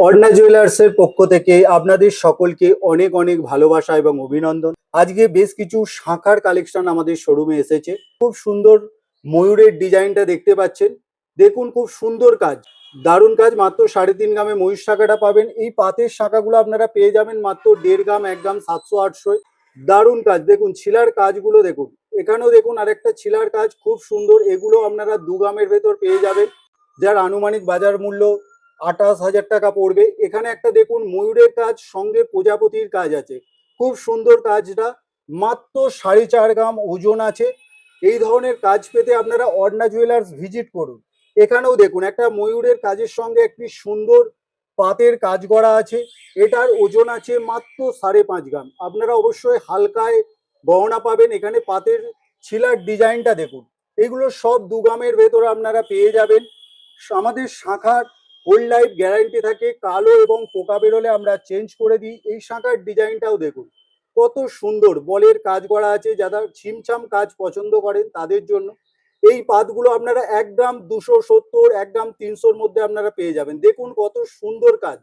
অর্ণা জুয়েলার্সের পক্ষ থেকে আপনাদের সকলকে অনেক অনেক ভালোবাসা এবং অভিনন্দন। আজকে বেশ কিছু শাঁখার কালেকশন আমাদের শোরুমে এসেছে। খুব সুন্দর ময়ূরের ডিজাইনটা দেখতে পাচ্ছেন। দেখুন খুব সুন্দর কাজ, দারুণ কাজ। মাত্র 3.5 গ্রামে ময়ূর শাঁখাটা পাবেন। এই পাতের শাঁখাগুলো আপনারা পেয়ে যাবেন মাত্র 1.5 গ্রাম 1 গ্রাম 700-800। দারুণ কাজ, দেখুন ছিলার কাজগুলো দেখুন। এখানেও দেখুন আরেকটা ছিলার কাজ খুব সুন্দর। এগুলো আপনারা 2 গ্রামের ভেতর পেয়ে যাবেন, যার আনুমানিক বাজার মূল্য 28,000 টাকা পড়বে। এখানে একটা দেখুন ময়ূরের কাজ, সঙ্গে প্রজাপতির কাজ আছে। খুব সুন্দর কাজটা, মাত্র 4.5 গ্রাম ওজন আছে। এই ধরনের কাজ পেতে আপনারা অর্ণা জুয়েলার্স ভিজিট করুন। এখানেও দেখুন একটা ময়ূরের কাজের সঙ্গে একটি সুন্দর পাতের কাজ করা আছে। এটার ওজন আছে মাত্র 5.5 গ্রাম। আপনারা অবশ্যই হালকায় গহনা পাবেন। এখানে পাতের ছিলার ডিজাইনটা দেখুন। এগুলো সব 2 গ্রামের ভেতরে আপনারা পেয়ে যাবেন। আমাদের শাখার হোল লাইফ গ্যারান্টি থাকে। কালো এবং পোকা বেরোলে আমরা চেঞ্জ করে দিই। এই শাখার ডিজাইনটাও দেখুন কত সুন্দর, বলের কাজ করা আছে। যারা ছিমছাম কাজ পছন্দ করেন তাদের জন্য এই পাতগুলো আপনারা 1 গ্রাম 270, 1 গ্রাম 300-র মধ্যে আপনারা পেয়ে যাবেন। দেখুন কত সুন্দর কাজ।